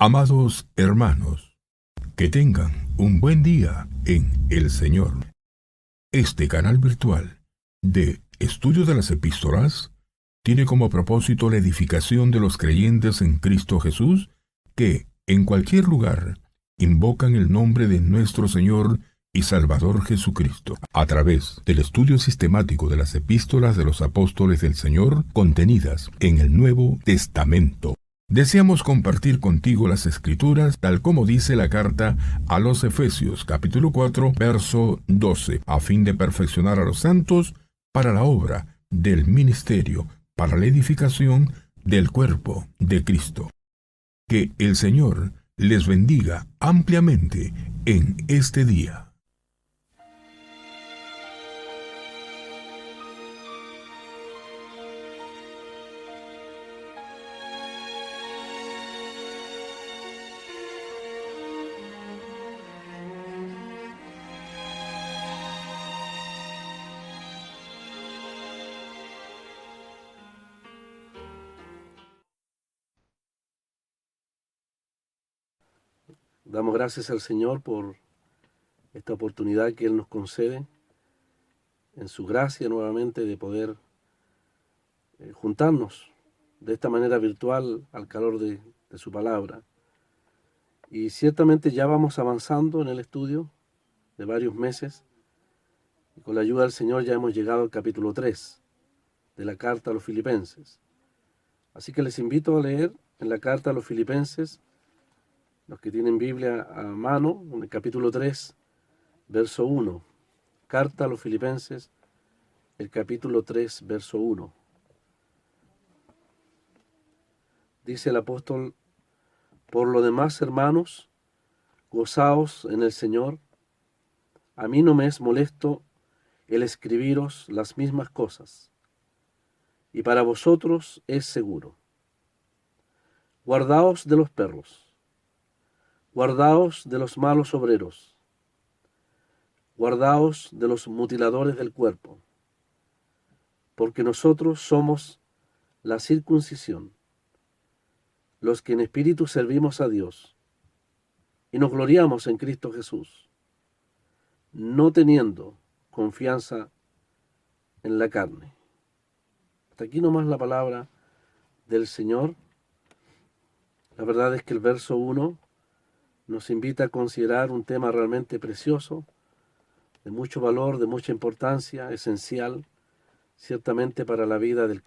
Amados hermanos, que tengan un buen día en el Señor. Este canal virtual de Estudio de las Epístolas tiene como propósito la edificación de los creyentes en Cristo Jesús que, en cualquier lugar, invocan el nombre de nuestro Señor y Salvador Jesucristo, a través del estudio sistemático de las epístolas de los apóstoles del Señor contenidas en el Nuevo Testamento. Deseamos compartir contigo las Escrituras tal como dice la carta a los Efesios capítulo 4, verso 12, a fin de perfeccionar a los santos para la obra del ministerio, para la edificación del cuerpo de Cristo. Que el Señor les bendiga ampliamente en este día. Damos gracias al Señor por esta oportunidad que Él nos concede, en su gracia nuevamente, de poder juntarnos de esta manera virtual al calor de su palabra. Y ciertamente ya vamos avanzando en el estudio de varios meses, y con la ayuda del Señor ya hemos llegado al capítulo 3 de la carta a los Filipenses. Así que les invito a leer en la carta a los Filipenses, los que tienen Biblia a mano, en el capítulo 3, verso 1. Carta a los Filipenses, el capítulo 3, verso 1. Dice el apóstol: por lo demás, hermanos, gozaos en el Señor. A mí no me es molesto el escribiros las mismas cosas, y para vosotros es seguro. Guardaos de los perros, guardaos de los malos obreros, guardaos de los mutiladores del cuerpo, porque nosotros somos la circuncisión, los que en espíritu servimos a Dios, y nos gloriamos en Cristo Jesús, no teniendo confianza en la carne. Hasta aquí nomás la palabra del Señor. La verdad es que el verso 1 nos invita a considerar un tema realmente precioso, de mucho valor, de mucha importancia, esencial, ciertamente para la vida del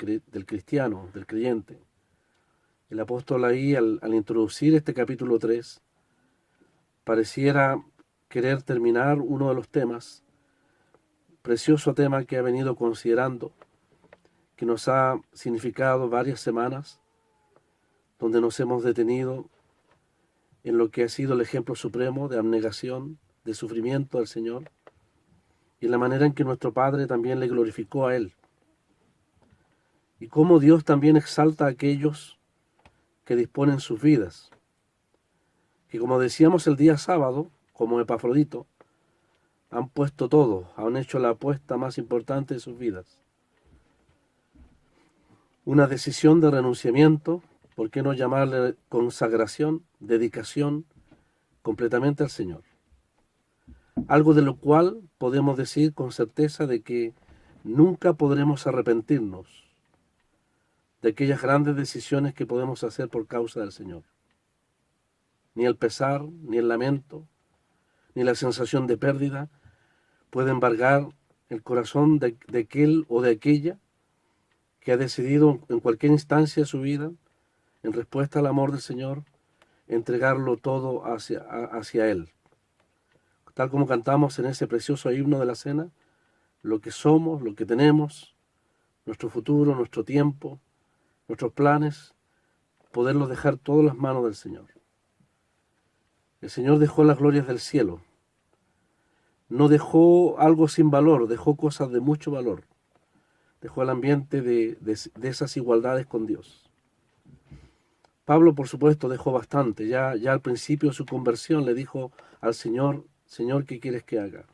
cristiano, del creyente. El apóstol ahí, al introducir este capítulo 3, pareciera querer terminar uno de los temas, precioso tema que ha venido considerando, que nos ha significado varias semanas, donde nos hemos detenido en lo que ha sido el ejemplo supremo de abnegación, de sufrimiento al Señor, y en la manera en que nuestro Padre también le glorificó a Él, y cómo Dios también exalta a aquellos que disponen sus vidas, que como decíamos el día sábado, como Epafrodito, han puesto todo, han hecho la apuesta más importante de sus vidas. Una decisión de renunciamiento, ¿por qué no llamarle consagración, dedicación completamente al Señor? Algo de lo cual podemos decir con certeza de que nunca podremos arrepentirnos de aquellas grandes decisiones que podemos hacer por causa del Señor. Ni el pesar, ni el lamento, ni la sensación de pérdida puede embargar el corazón de aquel o de aquella que ha decidido en cualquier instancia de su vida, en respuesta al amor del Señor, entregarlo todo hacia Él. Tal como cantamos en ese precioso himno de la cena, lo que somos, lo que tenemos, nuestro futuro, nuestro tiempo, nuestros planes, poderlos dejar todas las manos del Señor. El Señor dejó las glorias del cielo, no dejó algo sin valor, dejó cosas de mucho valor, dejó el ambiente de esas igualdades con Dios. Pablo, por supuesto, dejó bastante. Ya al principio de su conversión le dijo al Señor: Señor, ¿qué quieres que haga?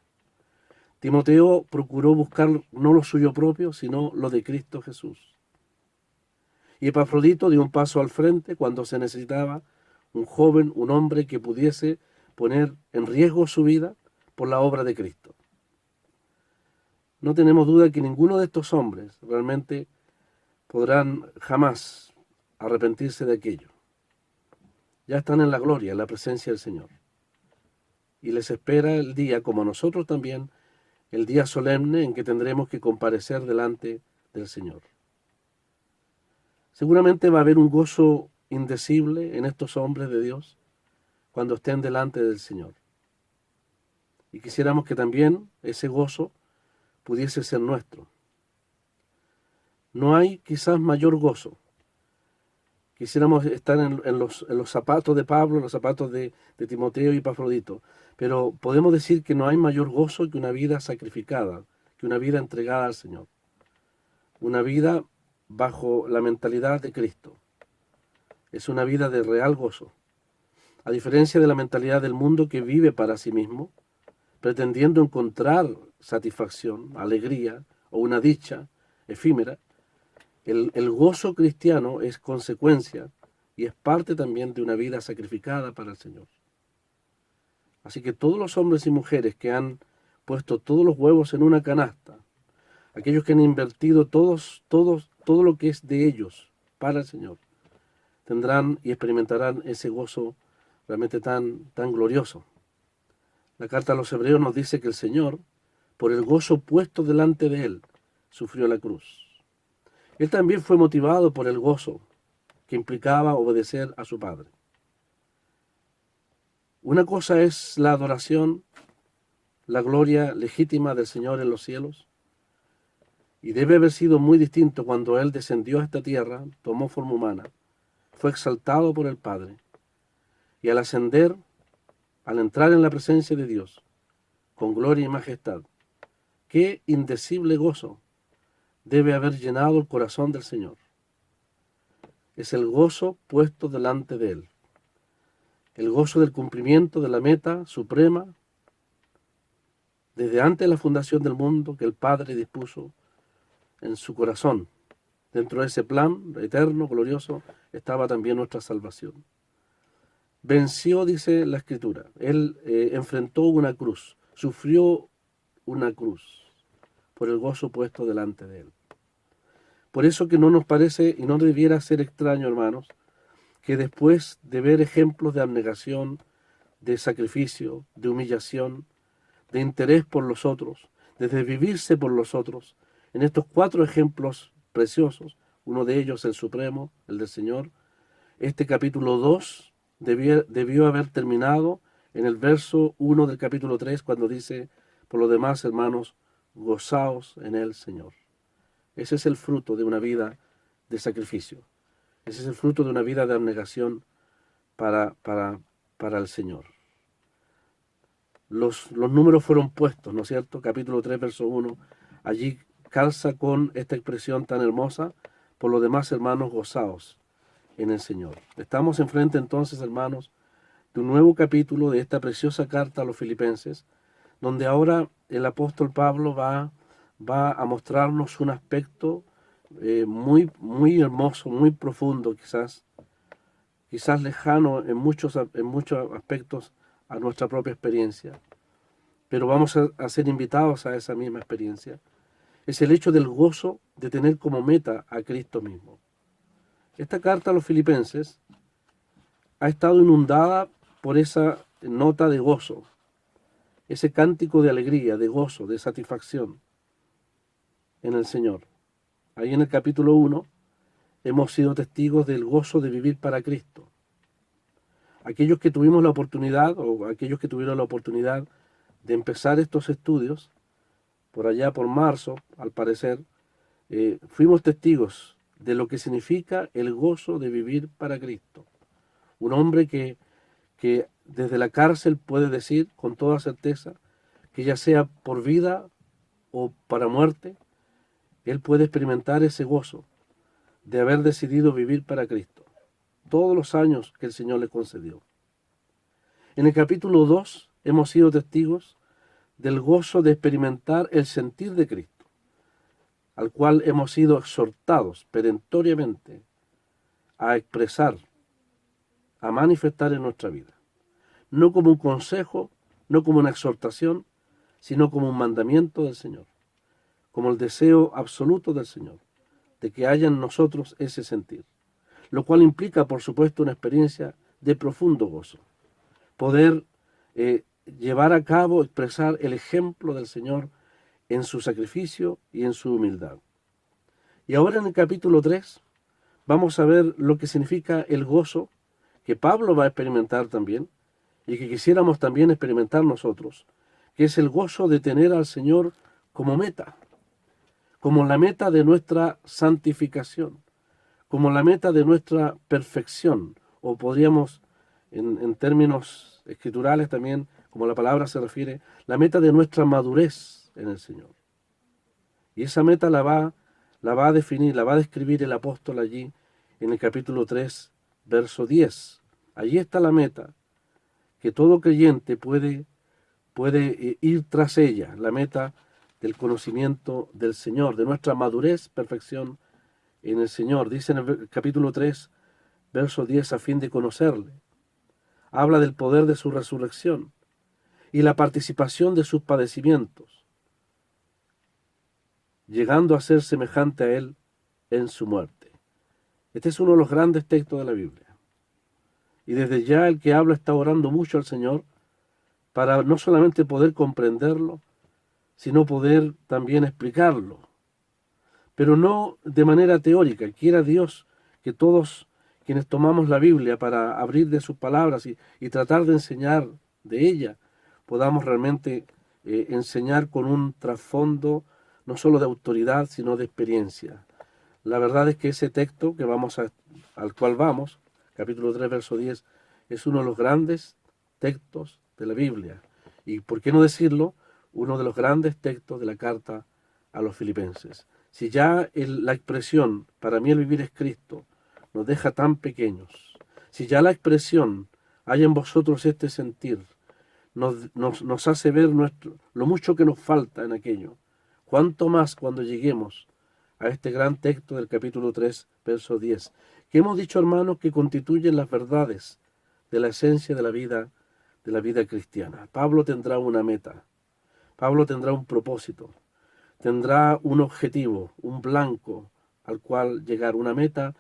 Timoteo procuró buscar no lo suyo propio, sino lo de Cristo Jesús. Y Epafrodito dio un paso al frente cuando se necesitaba un joven, un hombre que pudiese poner en riesgo su vida por la obra de Cristo. No tenemos duda que ninguno de estos hombres realmente podrán jamás arrepentirse de aquello. Ya están en la gloria, en la presencia del Señor. Y les espera el día, como a nosotros también, el día solemne en que tendremos que comparecer delante del Señor. Seguramente va a haber un gozo indecible en estos hombres de Dios cuando estén delante del Señor. Y quisiéramos que también ese gozo pudiese ser nuestro. No hay quizás mayor gozo. Quisiéramos estar en los zapatos de Pablo, en los zapatos de Timoteo y Epafrodito, pero podemos decir que no hay mayor gozo que una vida sacrificada, que una vida entregada al Señor. Una vida bajo la mentalidad de Cristo. Es una vida de real gozo. A diferencia de la mentalidad del mundo que vive para sí mismo, pretendiendo encontrar satisfacción, alegría o una dicha efímera, el gozo cristiano es consecuencia y es parte también de una vida sacrificada para el Señor. Así que todos los hombres y mujeres que han puesto todos los huevos en una canasta, aquellos que han invertido todo lo que es de ellos para el Señor, tendrán y experimentarán ese gozo realmente tan glorioso. La carta a los Hebreos nos dice que el Señor, por el gozo puesto delante de Él, sufrió la cruz. Él también fue motivado por el gozo que implicaba obedecer a su Padre. Una cosa es la adoración, la gloria legítima del Señor en los cielos, y debe haber sido muy distinto cuando Él descendió a esta tierra, tomó forma humana, fue exaltado por el Padre, y al ascender, al entrar en la presencia de Dios, con gloria y majestad, qué indecible gozo debe haber llenado el corazón del Señor. Es el gozo puesto delante de Él, el gozo del cumplimiento de la meta suprema desde antes de la fundación del mundo que el Padre dispuso en su corazón. Dentro de ese plan eterno, glorioso, estaba también nuestra salvación. Venció, dice la Escritura, Él enfrentó una cruz, sufrió una cruz por el gozo puesto delante de Él. Por eso que no nos parece y no debiera ser extraño, hermanos, que después de ver ejemplos de abnegación, de sacrificio, de humillación, de interés por los otros, de desvivirse por los otros, en estos 4 ejemplos preciosos, uno de ellos el supremo, el del Señor, este capítulo 2 debió haber terminado en el verso 1 del capítulo 3, cuando dice, por lo demás, hermanos, gozaos en el Señor. Ese es el fruto de una vida de sacrificio. Ese es el fruto de una vida de abnegación para el Señor. Los números fueron puestos, ¿no es cierto? Capítulo 3, verso 1. Allí calza con esta expresión tan hermosa, por lo demás, hermanos, gozaos en el Señor. Estamos enfrente entonces, hermanos, de un nuevo capítulo de esta preciosa carta a los filipenses, donde ahora el apóstol Pablo va a mostrarnos un aspecto muy hermoso, muy profundo, quizás lejano en muchos aspectos a nuestra propia experiencia, pero vamos a ser invitados a esa misma experiencia. Es el hecho del gozo de tener como meta a Cristo mismo. Esta carta a los filipenses ha estado inundada por esa nota de gozo, ese cántico de alegría, de gozo, de satisfacción en el Señor. Ahí en el capítulo 1 hemos sido testigos del gozo de vivir para Cristo. Aquellos que tuvimos la oportunidad, o aquellos que tuvieron la oportunidad de empezar estos estudios, por allá por marzo, al parecer, fuimos testigos de lo que significa el gozo de vivir para Cristo. Un hombre que desde la cárcel puede decir con toda certeza que ya sea por vida o para muerte, él puede experimentar ese gozo de haber decidido vivir para Cristo, todos los años que el Señor le concedió. En el capítulo 2 hemos sido testigos del gozo de experimentar el sentir de Cristo, al cual hemos sido exhortados perentoriamente a expresar, a manifestar en nuestra vida. No como un consejo, no como una exhortación, sino como un mandamiento del Señor, como el deseo absoluto del Señor, de que haya en nosotros ese sentir, lo cual implica, por supuesto, una experiencia de profundo gozo, poder llevar a cabo, expresar el ejemplo del Señor en su sacrificio y en su humildad. Y ahora en el capítulo 3 vamos a ver lo que significa el gozo que Pablo va a experimentar también y que quisiéramos también experimentar nosotros, que es el gozo de tener al Señor como meta, como la meta de nuestra santificación, como la meta de nuestra perfección, o podríamos, en términos escriturales también, como la palabra se refiere, la meta de nuestra madurez en el Señor. Y esa meta la va a definir, la va a describir el apóstol allí en el capítulo 3, verso 10. Allí está la meta que todo creyente puede ir tras ella, la meta del conocimiento del Señor, de nuestra madurez, perfección en el Señor. Dice en el capítulo 3, verso 10, a fin de conocerle. Habla del poder de su resurrección y la participación de sus padecimientos, llegando a ser semejante a él en su muerte. Este es uno de los grandes textos de la Biblia. Y desde ya el que habla está orando mucho al Señor para no solamente poder comprenderlo, sino poder también explicarlo. Pero no de manera teórica. Quiera Dios que todos quienes tomamos la Biblia para abrir de sus palabras y tratar de enseñar de ella, podamos realmente enseñar con un trasfondo no solo de autoridad, sino de experiencia. La verdad es que ese texto al cual vamos, capítulo 3, verso 10, es uno de los grandes textos de la Biblia. Y, ¿por qué no decirlo?, uno de los grandes textos de la carta a los Filipenses. Si ya la expresión, para mí el vivir es Cristo, nos deja tan pequeños, si ya la expresión, hay en vosotros este sentir, nos hace ver lo mucho que nos falta en aquello, cuánto más cuando lleguemos a este gran texto del capítulo 3, verso 10, que hemos dicho, hermanos, que constituyen las verdades de la esencia de la vida cristiana. Pablo tendrá una meta, Pablo tendrá un propósito, tendrá un objetivo, un blanco al cual llegar, una meta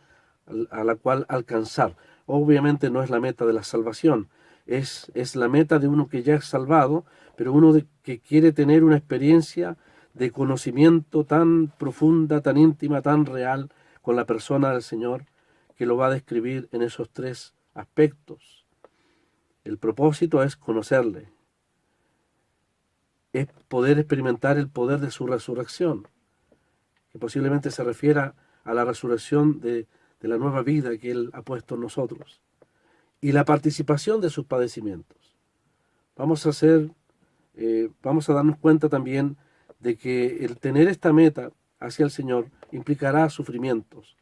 a la cual alcanzar. Obviamente no es la meta de la salvación, es la meta de uno que ya es salvado, pero uno que quiere tener una experiencia de conocimiento tan profunda, tan íntima, tan real con la persona del Señor, que lo va a describir en esos tres aspectos. El propósito es conocerle, es poder experimentar el poder de su resurrección, que posiblemente se refiera a la resurrección de la nueva vida que Él ha puesto en nosotros, y la participación de sus padecimientos. Vamos a darnos cuenta también de que el tener esta meta hacia el Señor implicará sufrimientos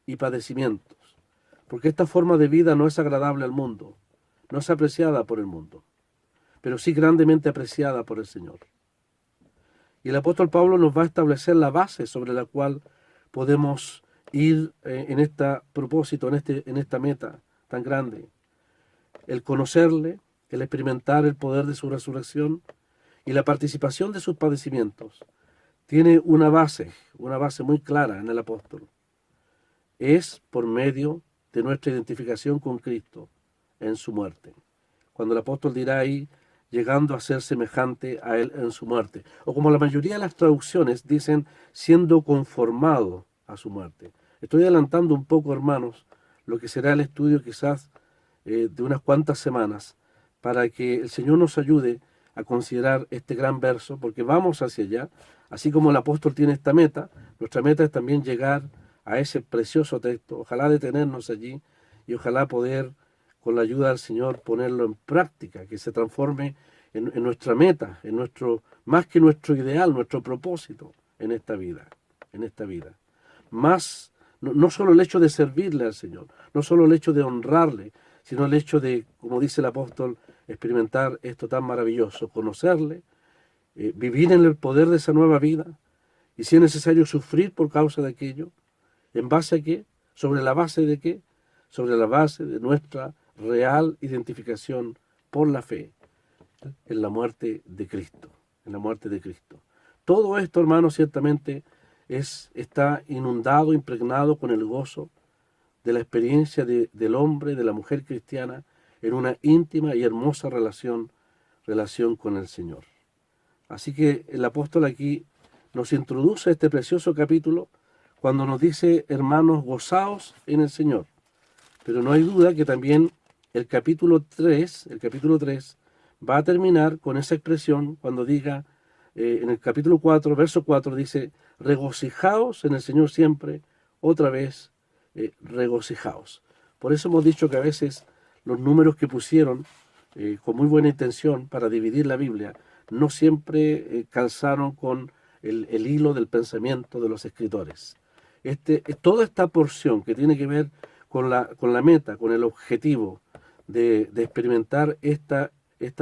y padecimientos, porque esta forma de vida no es agradable al mundo, no es apreciada por el mundo, pero sí grandemente apreciada por el Señor. Y el apóstol Pablo nos va a establecer la base sobre la cual podemos ir en este propósito, en esta meta tan grande. El conocerle, el experimentar el poder de su resurrección y la participación de sus padecimientos. Tiene una base muy clara en el apóstol. Es por medio de nuestra identificación con Cristo en su muerte. Cuando el apóstol dirá ahí, llegando a ser semejante a Él en su muerte. O como la mayoría de las traducciones dicen, siendo conformado a su muerte. Estoy adelantando un poco, hermanos, lo que será el estudio quizás de unas cuantas semanas, para que el Señor nos ayude a considerar este gran verso, porque vamos hacia allá. Así como el apóstol tiene esta meta, nuestra meta es también llegar a ese precioso texto. Ojalá detenernos allí y ojalá poder, con la ayuda del Señor, ponerlo en práctica, que se transforme en nuestra meta, más que nuestro ideal, nuestro propósito en esta vida. Más, no solo el hecho de servirle al Señor, no solo el hecho de honrarle, sino el hecho de, como dice el apóstol, experimentar esto tan maravilloso, conocerle, vivir en el poder de esa nueva vida, y si es necesario sufrir por causa de aquello. ¿En base a qué? ¿Sobre la base de qué? Sobre la base de nuestra real identificación por la fe en la muerte de Cristo, en la muerte de Cristo. Todo esto, hermanos, ciertamente está inundado, impregnado con el gozo de la experiencia del hombre, de la mujer cristiana, en una íntima y hermosa relación con el Señor. Así que el apóstol aquí nos introduce este precioso capítulo cuando nos dice, hermanos, gozaos en el Señor. Pero no hay duda que también el capítulo 3 va a terminar con esa expresión cuando diga, en el capítulo 4, verso 4, dice, regocijaos en el Señor siempre, otra vez, regocijaos. Por eso hemos dicho que a veces los números que pusieron con muy buena intención para dividir la Biblia no siempre calzaron con el hilo del pensamiento de los escritores. Toda esta porción que tiene que ver con la meta, con el objetivo de experimentar esta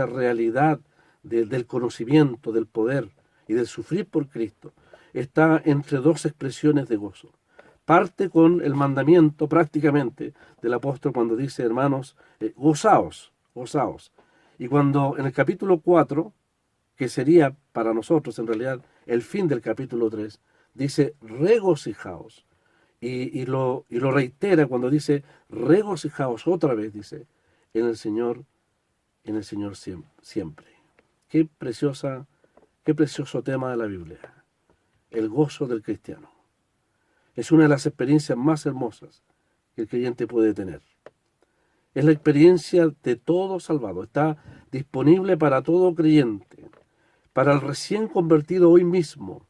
realidad del conocimiento, del poder y del sufrir por Cristo, está entre dos expresiones de gozo. Parte con el mandamiento prácticamente del apóstol cuando dice, hermanos, gozaos, gozaos. Y cuando en el capítulo 4, que sería para nosotros en realidad el fin del capítulo 3, dice regocijaos. Y lo reitera cuando dice regocijaos, otra vez dice, en el Señor siempre. Qué precioso tema de la Biblia, el gozo del cristiano. Es una de las experiencias más hermosas que el creyente puede tener. Es la experiencia de todo salvado. Está disponible para todo creyente, para el recién convertido hoy mismo,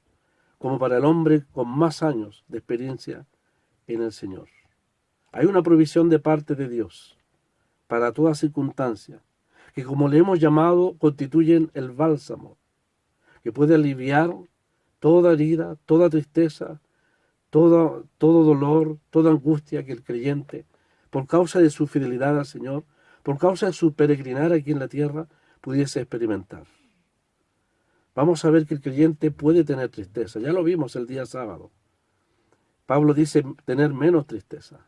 como para el hombre con más años de experiencia en el Señor. Hay una provisión de parte de Dios para toda circunstancia, que como le hemos llamado, constituyen el bálsamo, que puede aliviar toda herida, toda tristeza, todo dolor, toda angustia que el creyente, por causa de su fidelidad al Señor, por causa de su peregrinar aquí en la tierra, pudiese experimentar. Vamos a ver que el creyente puede tener tristeza. Ya lo vimos el día sábado. Pablo dice tener menos tristeza.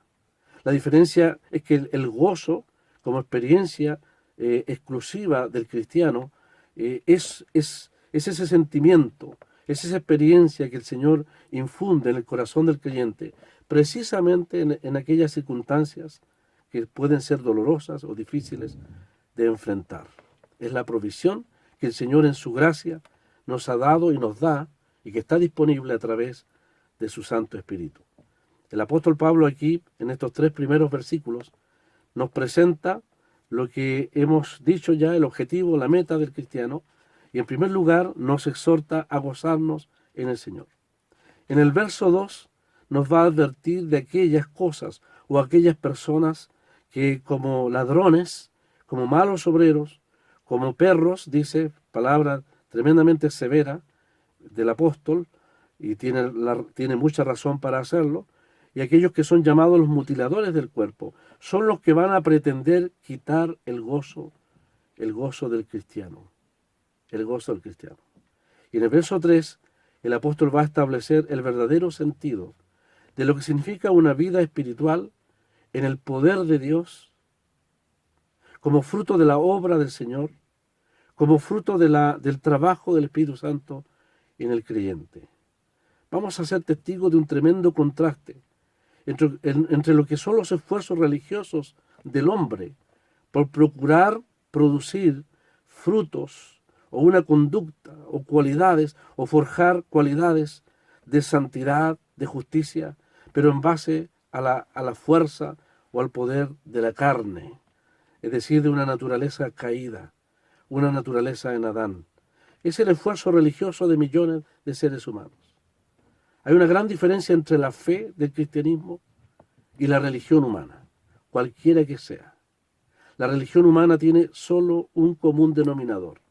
La diferencia es que el gozo, como experiencia exclusiva del cristiano, es ese sentimiento, es esa experiencia que el Señor infunde en el corazón del creyente, precisamente en aquellas circunstancias que pueden ser dolorosas o difíciles de enfrentar. Es la provisión que el Señor en su gracia nos ha dado y nos da, y que está disponible a través de su Santo Espíritu. El apóstol Pablo aquí, en estos 3 primeros versículos, nos presenta lo que hemos dicho ya, el objetivo, la meta del cristiano, y en primer lugar nos exhorta a gozarnos en el Señor. En el verso 2 nos va a advertir de aquellas cosas o aquellas personas que como ladrones, como malos obreros, como perros, dice, palabra tremendamente severa del apóstol, y tiene mucha razón para hacerlo, y aquellos que son llamados los mutiladores del cuerpo, son los que van a pretender quitar el gozo del cristiano. El gozo del cristiano. Y en el verso 3, el apóstol va a establecer el verdadero sentido de lo que significa una vida espiritual en el poder de Dios, como fruto de la obra del Señor, como fruto del trabajo del Espíritu Santo en el creyente. Vamos a ser testigos de un tremendo contraste entre lo que son los esfuerzos religiosos del hombre por procurar producir frutos o una conducta o cualidades o forjar cualidades de santidad, de justicia, pero en base a la fuerza o al poder de la carne, es decir, de una naturaleza caída, una naturaleza en Adán. Es el esfuerzo religioso de millones de seres humanos. Hay una gran diferencia entre la fe del cristianismo y la religión humana, cualquiera que sea. La religión humana tiene solo un común denominador,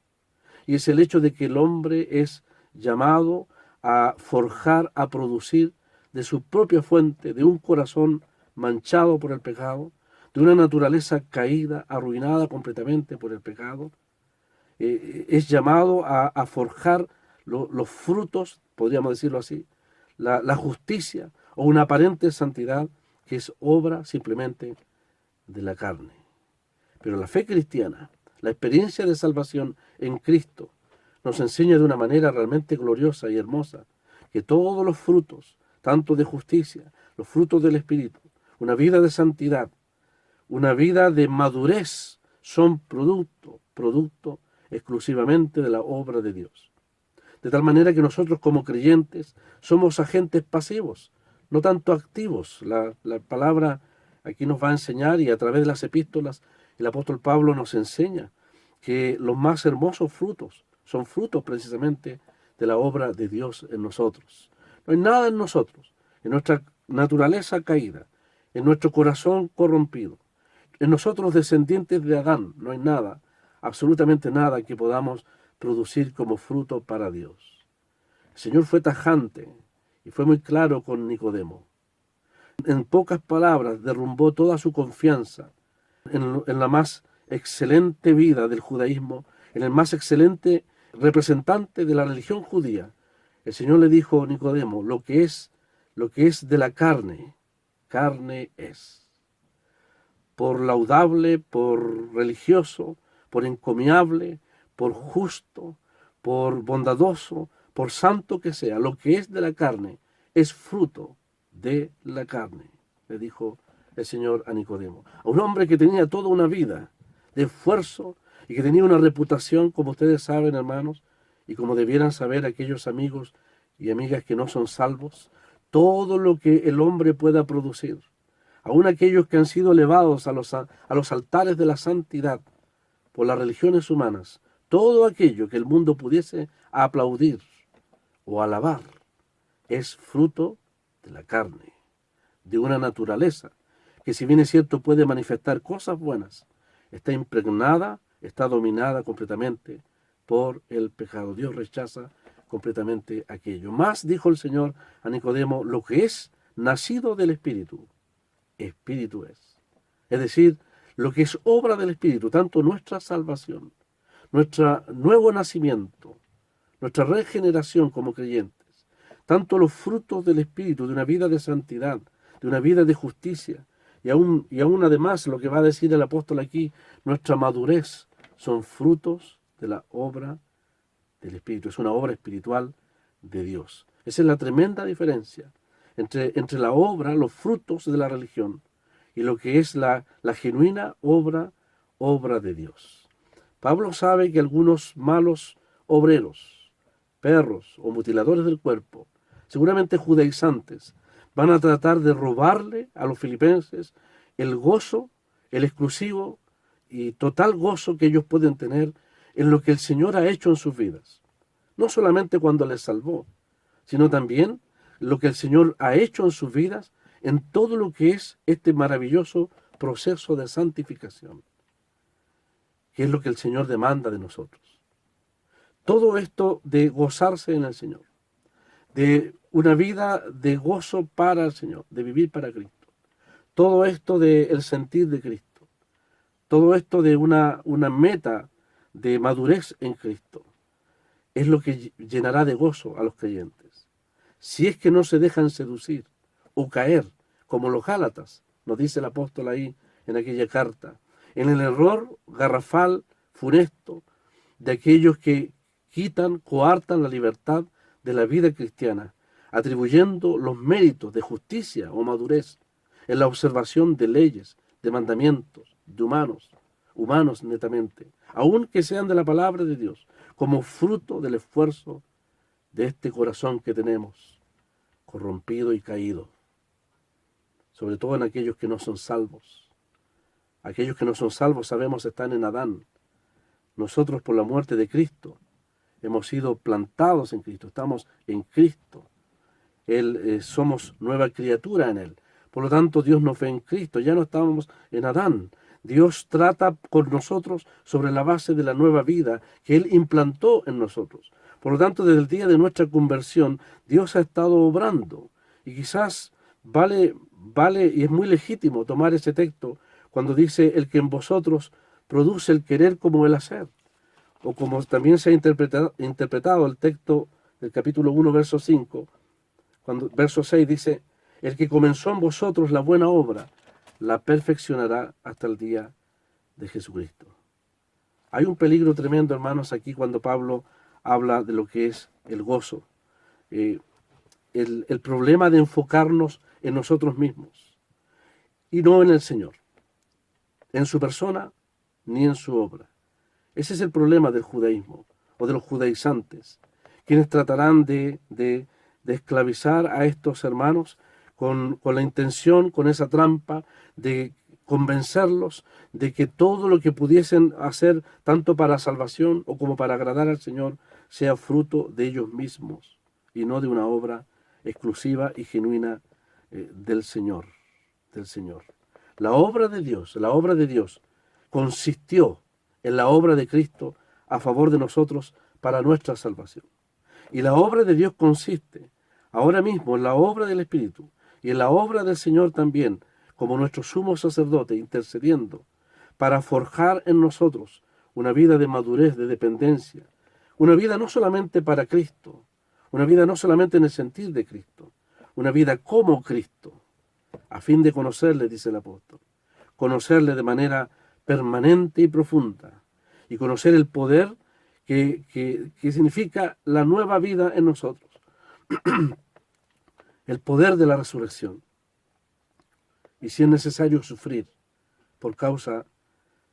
y es el hecho de que el hombre es llamado a forjar, a producir de su propia fuente, de un corazón manchado por el pecado, de una naturaleza caída, arruinada completamente por el pecado. Es llamado a forjar los frutos, podríamos decirlo así, la justicia o una aparente santidad que es obra simplemente de la carne. Pero la fe cristiana, la experiencia de salvación en Cristo, nos enseña de una manera realmente gloriosa y hermosa que todos los frutos, tanto de justicia, los frutos del Espíritu, una vida de santidad, una vida de madurez, son producto exclusivamente de la obra de Dios. De tal manera que nosotros como creyentes somos agentes pasivos, no tanto activos. La palabra aquí nos va a enseñar, y a través de las epístolas el apóstol Pablo nos enseña que los más hermosos frutos son frutos precisamente de la obra de Dios en nosotros. No hay nada en nosotros, en nuestra naturaleza caída, en nuestro corazón corrompido, en nosotros descendientes de Adán, no hay nada, absolutamente nada que podamos producir como fruto para Dios. El Señor fue tajante y fue muy claro con Nicodemo. En pocas palabras derrumbó toda su confianza en la más excelente vida del judaísmo, en el más excelente representante de la religión judía. El Señor le dijo a Nicodemo, lo que es de la carne, carne es. Por laudable, por religioso, por encomiable, por justo, por bondadoso, por santo que sea, lo que es de la carne es fruto de la carne, le dijo el Señor a Nicodemo. A un hombre que tenía toda una vida de esfuerzo y que tenía una reputación, como ustedes saben, hermanos, y como debieran saber aquellos amigos y amigas que no son salvos, todo lo que el hombre pueda producir, aun aquellos que han sido elevados a los altares de la santidad por las religiones humanas, todo aquello que el mundo pudiese aplaudir o alabar, es fruto de la carne, de una naturaleza que, si bien es cierto, puede manifestar cosas buenas, está impregnada, está dominada completamente por el pecado. Dios rechaza completamente aquello. Más dijo el Señor a Nicodemo, lo que es nacido del Espíritu, Espíritu es. Es decir, lo que es obra del Espíritu, tanto nuestra salvación, nuestro nuevo nacimiento, nuestra regeneración como creyentes, tanto los frutos del Espíritu, de una vida de santidad, de una vida de justicia, y aún además lo que va a decir el apóstol aquí, nuestra madurez, son frutos de la obra del Espíritu. Es una obra espiritual de Dios. Esa es la tremenda diferencia entre la obra, los frutos de la religión, y lo que es la genuina obra de Dios. Pablo sabe que algunos malos obreros, perros o mutiladores del cuerpo, seguramente judaizantes, van a tratar de robarle a los filipenses el gozo, el exclusivo y total gozo que ellos pueden tener en lo que el Señor ha hecho en sus vidas. No solamente cuando les salvó, sino también lo que el Señor ha hecho en sus vidas en todo lo que es este maravilloso proceso de santificación, que es lo que el Señor demanda de nosotros. Todo esto de gozarse en el Señor, de una vida de gozo para el Señor, de vivir para Cristo. Todo esto del sentir de Cristo. Todo esto de una meta de madurez en Cristo. Es lo que llenará de gozo a los creyentes. Si es que no se dejan seducir o caer, como los Gálatas, nos dice el apóstol ahí en aquella carta, en el error garrafal, funesto, de aquellos que quitan, coartan la libertad de la vida cristiana, atribuyendo los méritos de justicia o madurez en la observación de leyes, de mandamientos, de humanos netamente, aun que sean de la palabra de Dios, como fruto del esfuerzo de este corazón que tenemos, corrompido y caído, sobre todo en aquellos que no son salvos. Aquellos que no son salvos, sabemos, están en Adán. Nosotros, por la muerte de Cristo, hemos sido plantados en Cristo, estamos en Cristo. Somos nueva criatura en Él. Por lo tanto, Dios nos ve en Cristo, ya no estábamos en Adán. Dios trata con nosotros sobre la base de la nueva vida que Él implantó en nosotros. Por lo tanto, desde el día de nuestra conversión, Dios ha estado obrando. Y quizás vale y es muy legítimo tomar ese texto cuando dice el que en vosotros produce el querer como el hacer. O como también se ha interpretado el texto del capítulo 1, verso 5, cuando verso 6 dice, el que comenzó en vosotros la buena obra, la perfeccionará hasta el día de Jesucristo. Hay un peligro tremendo, hermanos, aquí cuando Pablo habla de lo que es el gozo. El problema de enfocarnos en nosotros mismos y no en el Señor, en su persona ni en su obra. Ese es el problema del judaísmo o de los judaizantes, quienes tratarán de esclavizar a estos hermanos con la intención, con esa trampa de convencerlos de que todo lo que pudiesen hacer, tanto para salvación o como para agradar al Señor, sea fruto de ellos mismos y no de una obra exclusiva y genuina del Señor, del Señor. La obra de Dios consistió en la obra de Cristo a favor de nosotros para nuestra salvación. Y la obra de Dios consiste ahora mismo en la obra del Espíritu y en la obra del Señor también, como nuestro sumo sacerdote intercediendo para forjar en nosotros una vida de madurez, de dependencia, una vida no solamente para Cristo, una vida no solamente en el sentir de Cristo, una vida como Cristo, a fin de conocerle, dice el apóstol, conocerle de manera permanente y profunda, y conocer el poder que significa la nueva vida en nosotros, el poder de la resurrección, y si es necesario sufrir por causa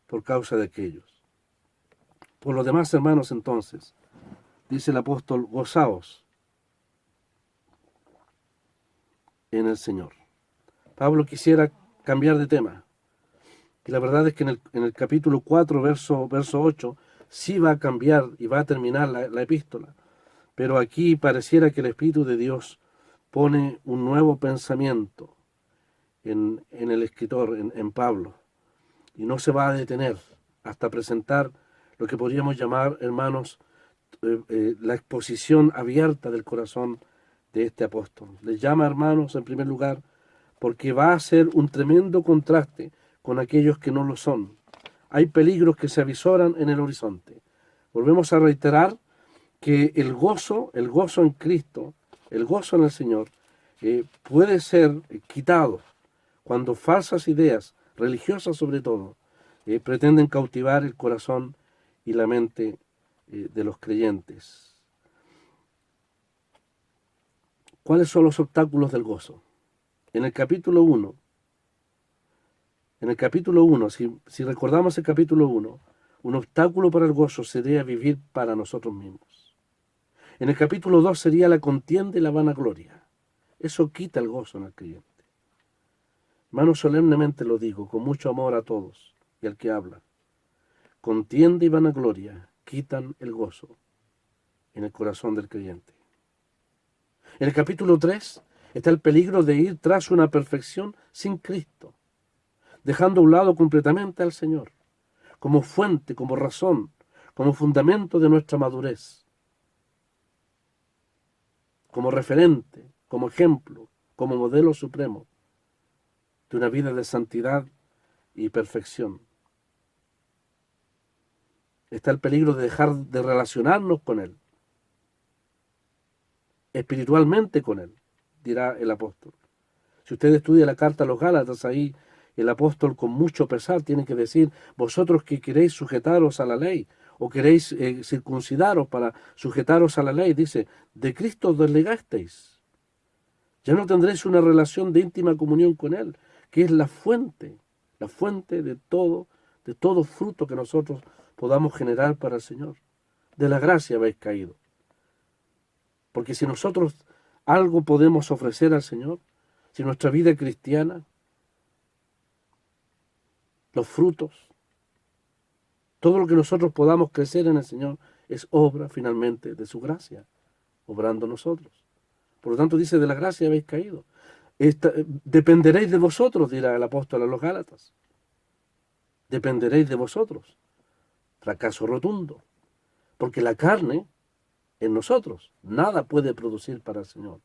de aquellos. Por lo demás, hermanos, entonces, dice el apóstol, gozaos en el Señor. Pablo quisiera cambiar de tema, y la verdad es que en el capítulo 4, verso 8, sí va a cambiar y va a terminar la epístola, pero aquí pareciera que el Espíritu de Dios pone un nuevo pensamiento en el escritor, en Pablo, y no se va a detener hasta presentar lo que podríamos llamar, hermanos, la exposición abierta del corazón de este apóstol. Les llama hermanos en primer lugar porque va a ser un tremendo contraste con aquellos que no lo son. Hay peligros que se avisoran en el horizonte. Volvemos a reiterar que el gozo en Cristo, el gozo en el Señor, puede ser quitado cuando falsas ideas, religiosas sobre todo, pretenden cautivar el corazón y la mente de los creyentes. ¿Cuáles son los obstáculos del gozo? En el capítulo 1, si recordamos el capítulo 1, un obstáculo para el gozo sería vivir para nosotros mismos. En el capítulo 2 sería la contienda y la vanagloria. Eso quita el gozo en el creyente. Hermano, solemnemente lo digo, con mucho amor a todos y al que habla. Contienda y vanagloria quitan el gozo en el corazón del creyente. En el capítulo 3 está el peligro de ir tras una perfección sin Cristo, dejando a un lado completamente al Señor, como fuente, como razón, como fundamento de nuestra madurez, como referente, como ejemplo, como modelo supremo de una vida de santidad y perfección. Está el peligro de dejar de relacionarnos con Él, espiritualmente con Él, dirá el apóstol. Si usted estudia la carta a los Gálatas, ahí el apóstol con mucho pesar tiene que decir, vosotros que queréis sujetaros a la ley, o queréis circuncidaros para sujetaros a la ley, dice, de Cristo os desligasteis. Ya no tendréis una relación de íntima comunión con Él, que es la fuente de todo fruto que nosotros podamos generar para el Señor. De la gracia habéis caído. Porque si nosotros algo podemos ofrecer al Señor, si nuestra vida cristiana, los frutos, todo lo que nosotros podamos crecer en el Señor, es obra finalmente de su gracia, obrando nosotros. Por lo tanto dice, de la gracia habéis caído. Dependeréis de vosotros, dirá el apóstol a los Gálatas. Dependeréis de vosotros. Fracaso rotundo. Porque la carne en nosotros nada puede producir para el Señor,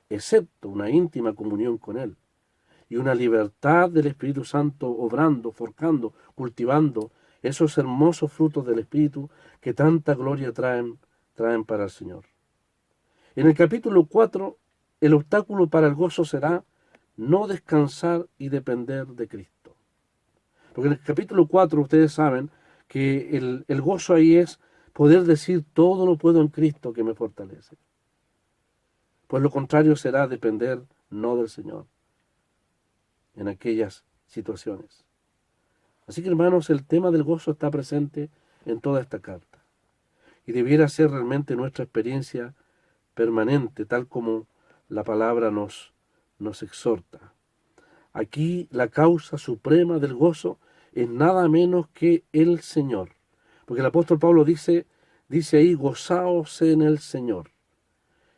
excepto una íntima comunión con Él y una libertad del Espíritu Santo obrando, forjando, cultivando esos hermosos frutos del Espíritu que tanta gloria traen para el Señor. En el capítulo 4, el obstáculo para el gozo será no descansar y depender de Cristo. Porque en el capítulo 4 ustedes saben que el gozo ahí es poder decir todo lo puedo en Cristo que me fortalece. Pues lo contrario será depender no del Señor en aquellas situaciones. Así que hermanos, el tema del gozo está presente en toda esta carta y debiera ser realmente nuestra experiencia permanente, tal como la palabra nos exhorta. Aquí la causa suprema del gozo es nada menos que el Señor. Porque el apóstol Pablo dice ahí, gozaos en el Señor.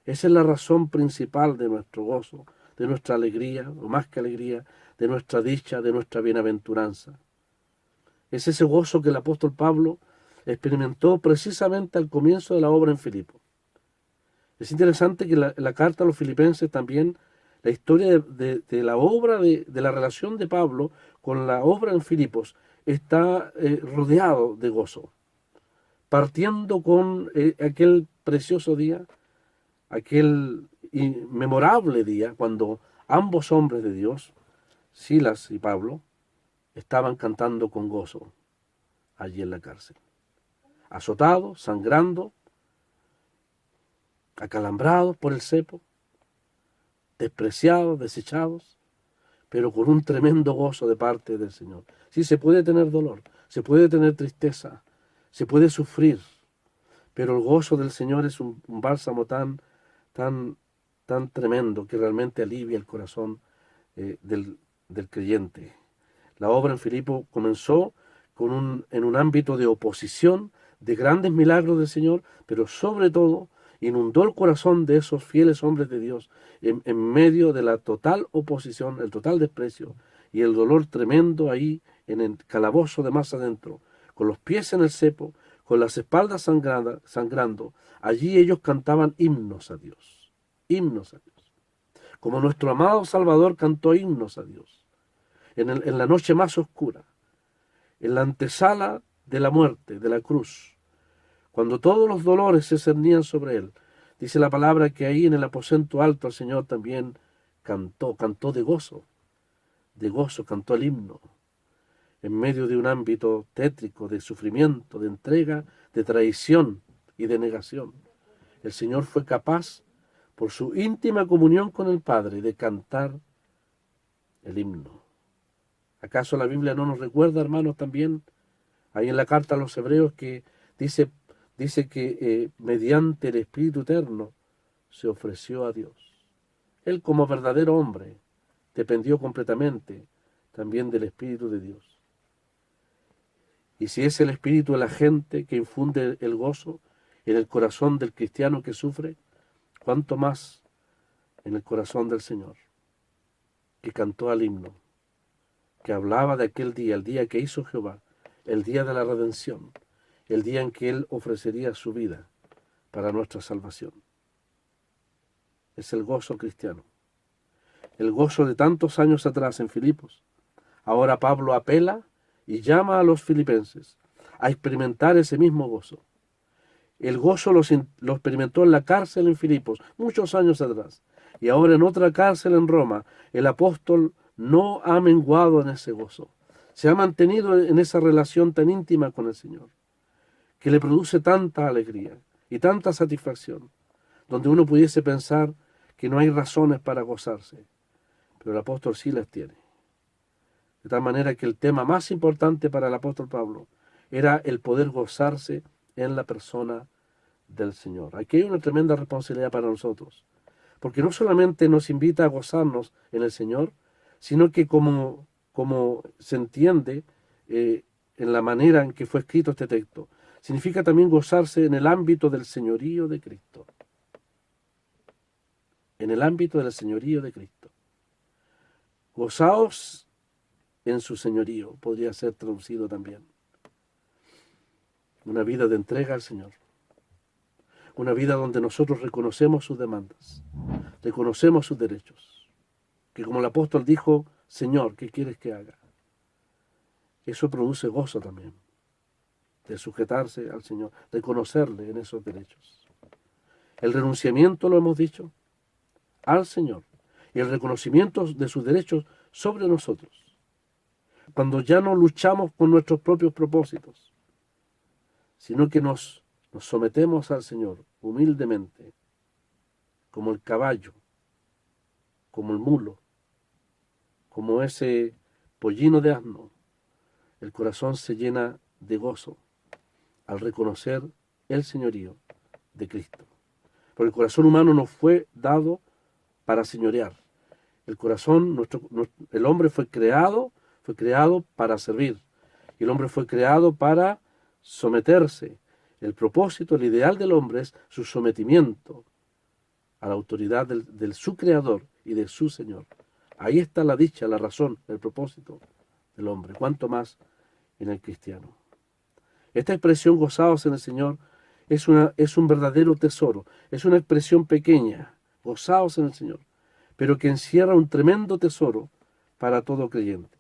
Esa es la razón principal de nuestro gozo, de nuestra alegría, o más que alegría, de nuestra dicha, de nuestra bienaventuranza. Es ese gozo que el apóstol Pablo experimentó precisamente al comienzo de la obra en Filipos. Es interesante que la carta a los filipenses también, la historia de la obra, de la relación de Pablo con la obra en Filipos, está rodeado de gozo. Partiendo con aquel precioso día, aquel memorable día, cuando ambos hombres de Dios, Silas y Pablo, estaban cantando con gozo allí en la cárcel. Azotados, sangrando, acalambrados por el cepo, despreciados, desechados, pero con un tremendo gozo de parte del Señor. Sí, se puede tener dolor, se puede tener tristeza, se puede sufrir, pero el gozo del Señor es un bálsamo tan tremendo que realmente alivia el corazón del creyente. La obra en Filipo comenzó en un ámbito de oposición, de grandes milagros del Señor, pero sobre todo inundó el corazón de esos fieles hombres de Dios en medio de la total oposición, el total desprecio y el dolor tremendo ahí en el calabozo de más adentro, con los pies en el cepo, con las espaldas sangrando. Allí ellos cantaban himnos a Dios, como nuestro amado Salvador cantó himnos a Dios, en la noche más oscura, en la antesala de la muerte, de la cruz, cuando todos los dolores se cernían sobre él. Dice la palabra que ahí en el aposento alto el Señor también cantó de gozo, cantó el himno, en medio de un ámbito tétrico, de sufrimiento, de entrega, de traición y de negación. El Señor fue capaz, por su íntima comunión con el Padre, de cantar el himno. ¿Acaso la Biblia no nos recuerda, hermanos, también, ahí en la carta a los Hebreos, que dice que mediante el Espíritu Eterno se ofreció a Dios? Él, como verdadero hombre, dependió completamente también del Espíritu de Dios. Y si es el Espíritu el agente que infunde el gozo en el corazón del cristiano que sufre, cuánto más en el corazón del Señor, que cantó al himno, que hablaba de aquel día, el día que hizo Jehová, el día de la redención, el día en que Él ofrecería su vida para nuestra salvación. Es el gozo cristiano, el gozo de tantos años atrás en Filipos. Ahora Pablo apela y llama a los filipenses a experimentar ese mismo gozo. El gozo lo experimentó en la cárcel en Filipos muchos años atrás, y ahora en otra cárcel en Roma el apóstol no ha menguado en ese gozo. Se ha mantenido en esa relación tan íntima con el Señor, que le produce tanta alegría y tanta satisfacción, donde uno pudiese pensar que no hay razones para gozarse, pero el apóstol sí las tiene. De tal manera que el tema más importante para el apóstol Pablo era el poder gozarse en la persona del Señor. Aquí hay una tremenda responsabilidad para nosotros, porque no solamente nos invita a gozarnos en el Señor, sino que como se entiende en la manera en que fue escrito este texto, significa también gozarse en el ámbito del señorío de Cristo. En el ámbito del señorío de Cristo. Gozaos en su señorío, podría ser traducido también. Una vida de entrega al Señor. Una vida donde nosotros reconocemos sus demandas, reconocemos sus derechos. Que como el apóstol dijo, Señor, ¿qué quieres que haga? Eso produce gozo también, de sujetarse al Señor, reconocerle en esos derechos. El renunciamiento, lo hemos dicho, al Señor y el reconocimiento de sus derechos sobre nosotros. cuando ya no luchamos con nuestros propios propósitos, sino que nos sometemos al Señor humildemente, como el caballo, como el mulo, como ese pollino de asno. El corazón se llena de gozo al reconocer el señorío de Cristo. Porque el corazón humano no fue dado para señorear. El corazón, el hombre fue creado para servir. Y el hombre fue creado para someterse. El propósito, el ideal del hombre es su sometimiento a la autoridad del su creador y de su Señor. Ahí está la dicha, la razón, el propósito del hombre. Cuanto más en el cristiano. Esta expresión gozaos en el Señor es un verdadero tesoro. Es una expresión pequeña, gozaos en el Señor, pero que encierra un tremendo tesoro para todo creyente.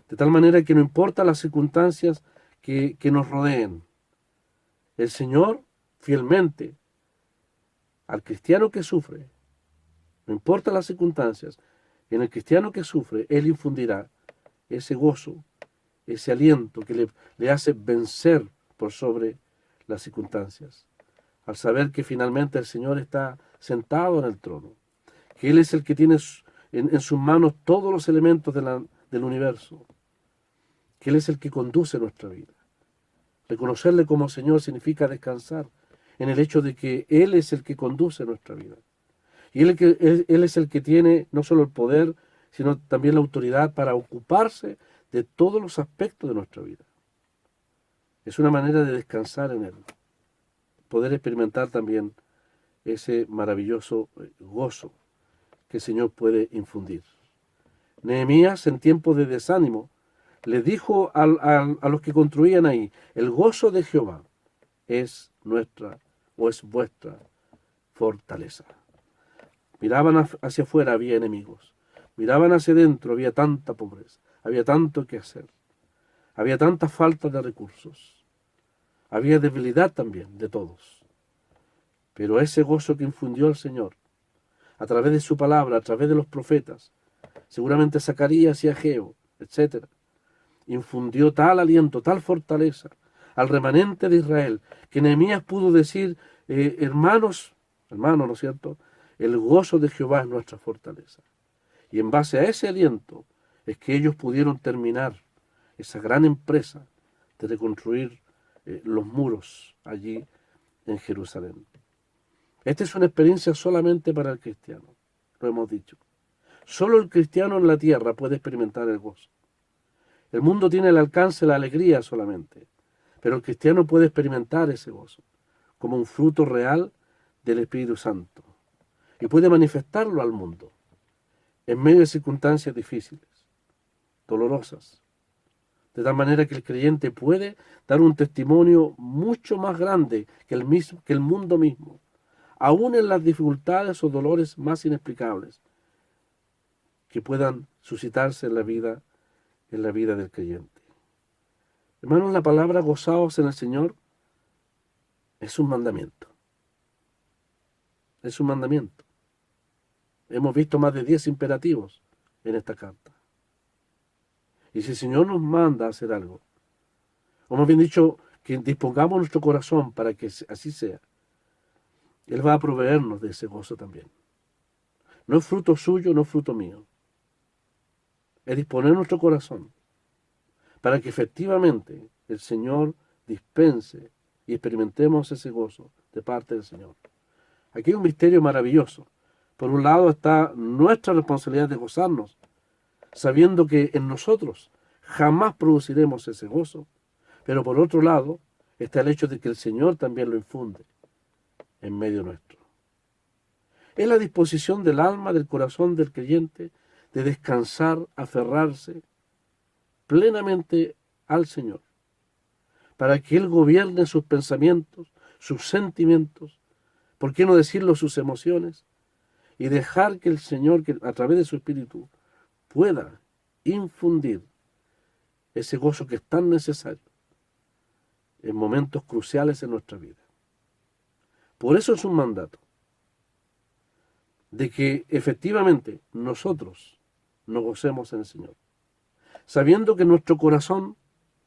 De tal manera que no importa las circunstancias que nos rodeen, el Señor fielmente al cristiano que sufre, no importa las circunstancias, en el cristiano que sufre, Él infundirá ese gozo, ese aliento que le hace vencer por sobre las circunstancias, al saber que finalmente el Señor está sentado en el trono, que Él es el que tiene en sus manos todos los elementos del universo, que Él es el que conduce nuestra vida. Reconocerle como Señor significa descansar en el hecho de que Él es el que conduce nuestra vida. Y Él es el que tiene no solo el poder, sino también la autoridad para ocuparse de todos los aspectos de nuestra vida. Es una manera de descansar en Él, poder experimentar también ese maravilloso gozo que el Señor puede infundir. Nehemías, en tiempos de desánimo, le dijo a los que construían ahí: el gozo de Jehová es nuestra o es vuestra fortaleza. Miraban hacia afuera, había enemigos. Miraban hacia adentro, había tanta pobreza, había tanto que hacer, había tanta falta de recursos, había debilidad también de todos. Pero ese gozo que infundió el Señor, a través de su palabra, a través de los profetas, seguramente Zacarías y Ageo, etc., infundió tal aliento, tal fortaleza al remanente de Israel, que Nehemías pudo decir: hermanos, ¿no es cierto?, el gozo de Jehová es nuestra fortaleza. Y en base a ese aliento es que ellos pudieron terminar esa gran empresa de reconstruir los muros allí en Jerusalén. Esta es una experiencia solamente para el cristiano, lo hemos dicho. Solo el cristiano en la tierra puede experimentar el gozo. El mundo tiene al alcance la alegría solamente, pero el cristiano puede experimentar ese gozo como un fruto real del Espíritu Santo y puede manifestarlo al mundo en medio de circunstancias difíciles, dolorosas, de tal manera que el creyente puede dar un testimonio mucho más grande que el mundo mismo, aún en las dificultades o dolores más inexplicables que puedan suscitarse en la vida del creyente. Hermanos, la palabra gozaos en el Señor es un mandamiento. Es un mandamiento. Hemos visto más de 10 imperativos en esta carta. Y si el Señor nos manda a hacer algo, o más bien dicho, que dispongamos nuestro corazón para que así sea, Él va a proveernos de ese gozo también. No es fruto suyo, no es fruto mío. Es disponer nuestro corazón para que efectivamente el Señor dispense y experimentemos ese gozo de parte del Señor. Aquí hay un misterio maravilloso. Por un lado está nuestra responsabilidad de gozarnos, sabiendo que en nosotros jamás produciremos ese gozo, pero por otro lado está el hecho de que el Señor también lo infunde en medio nuestro. Es la disposición del alma, del corazón del creyente de descansar, aferrarse plenamente al Señor, para que Él gobierne sus pensamientos, sus sentimientos, ¿por qué no decirlo?, sus emociones, y dejar que el Señor, que a través de su Espíritu, pueda infundir ese gozo que es tan necesario en momentos cruciales en nuestra vida. Por eso es un mandato de que efectivamente nosotros nos gocemos en el Señor, sabiendo que nuestro corazón,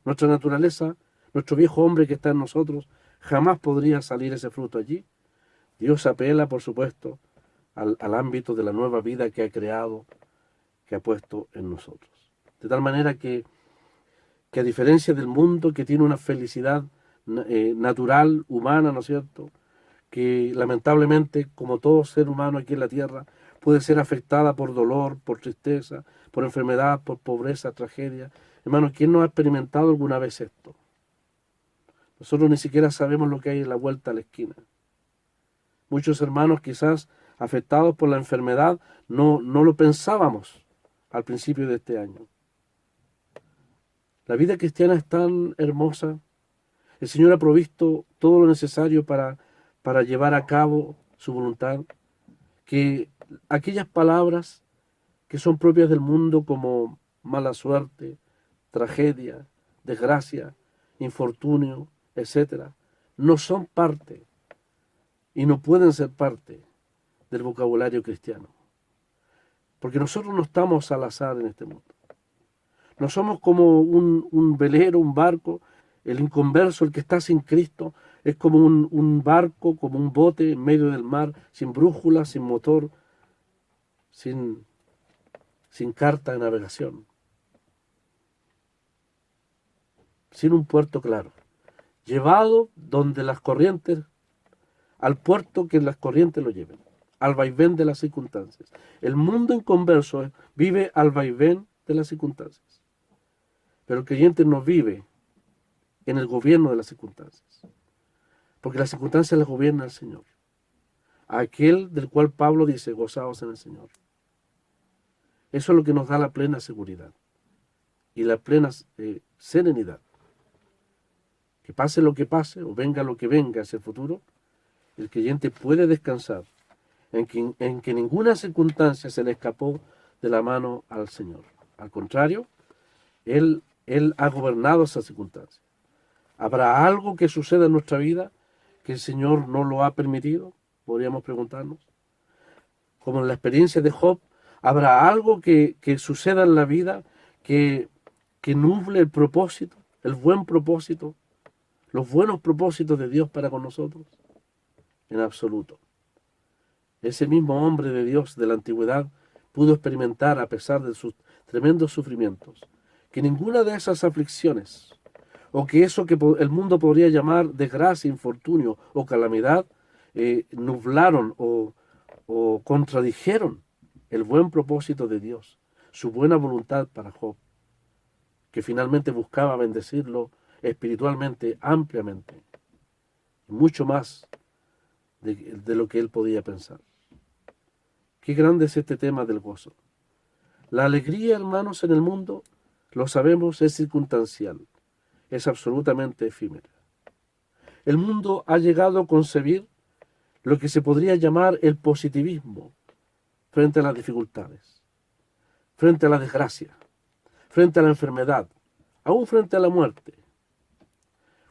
nuestra naturaleza, nuestro viejo hombre que está en nosotros, jamás podría salir ese fruto allí. Dios apela, por supuesto, al ámbito de la nueva vida que ha creado, que ha puesto en nosotros. De tal manera que a diferencia del mundo que tiene una felicidad natural, humana, ¿no es cierto?, que lamentablemente, como todo ser humano aquí en la tierra, puede ser afectada por dolor, por tristeza, por enfermedad, por pobreza, tragedia. Hermanos, ¿quién no ha experimentado alguna vez esto? Nosotros ni siquiera sabemos lo que hay en la vuelta a la esquina. Muchos hermanos quizás afectados por la enfermedad no lo pensábamos al principio de este año. La vida cristiana es tan hermosa. El Señor ha provisto todo lo necesario para llevar a cabo su voluntad, que aquellas palabras que son propias del mundo como mala suerte, tragedia, desgracia, infortunio, etc., no son parte y no pueden ser parte del vocabulario cristiano. Porque nosotros no estamos al azar en este mundo. No somos como un velero, un barco. El inconverso, el que está sin Cristo, es como un barco, como un bote en medio del mar, sin brújula, sin motor, sin carta de navegación, sin un puerto claro, llevado donde las corrientes, al puerto que las corrientes lo lleven, al vaivén de las circunstancias. El mundo inconverso vive al vaivén de las circunstancias, pero el creyente no vive en el gobierno de las circunstancias, porque las circunstancias las gobierna el Señor, aquel del cual Pablo dice, gozaos en el Señor. Eso es lo que nos da la plena seguridad y la plena serenidad. Que pase lo que pase o venga lo que venga hacia el futuro, el creyente puede descansar en que ninguna circunstancia se le escapó de la mano al Señor. Al contrario, Él ha gobernado esas circunstancias. ¿Habrá algo que suceda en nuestra vida que el Señor no lo ha permitido? Podríamos preguntarnos. Como en la experiencia de Job, ¿habrá algo que suceda en la vida que nuble el propósito, el buen propósito, los buenos propósitos de Dios para con nosotros? En absoluto. Ese mismo hombre de Dios de la antigüedad pudo experimentar, a pesar de sus tremendos sufrimientos, que ninguna de esas aflicciones, o que eso que el mundo podría llamar desgracia, infortunio o calamidad, nublaron o contradijeron el buen propósito de Dios, su buena voluntad para Job, que finalmente buscaba bendecirlo espiritualmente, ampliamente, mucho más de lo que él podía pensar. Qué grande es este tema del gozo. La alegría, hermanos, en el mundo, lo sabemos, es circunstancial, es absolutamente efímera. El mundo ha llegado a concebir lo que se podría llamar el positivismo frente a las dificultades, frente a la desgracia, frente a la enfermedad, aún frente a la muerte.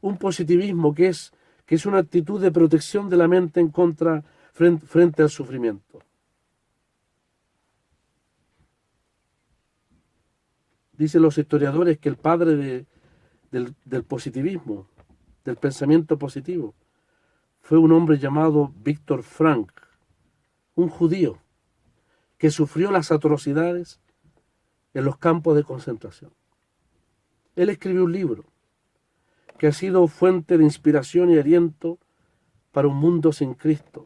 Un positivismo que es una actitud de protección de la mente en contra, frente al sufrimiento. Dicen los historiadores que el padre del positivismo, del pensamiento positivo, fue un hombre llamado Viktor Frankl, un judío que sufrió las atrocidades en los campos de concentración. Él escribió un libro que ha sido fuente de inspiración y aliento para un mundo sin Cristo,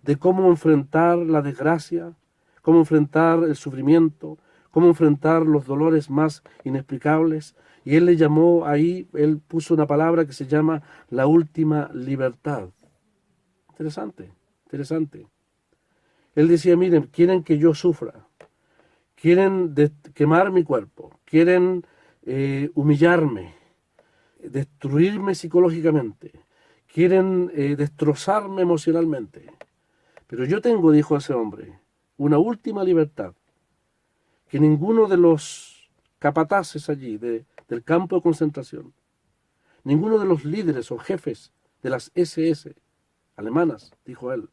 de cómo enfrentar la desgracia, cómo enfrentar el sufrimiento, cómo enfrentar los dolores más inexplicables. Y él le llamó ahí, él puso una palabra que se llama la última libertad. Interesante, interesante. Él decía, miren, quieren que yo sufra, quieren quemar mi cuerpo, quieren humillarme, destruirme psicológicamente, quieren destrozarme emocionalmente. Pero yo tengo, dijo ese hombre, una última libertad, que ninguno de los capataces allí del campo de concentración, ninguno de los líderes o jefes de las SS alemanas, dijo él,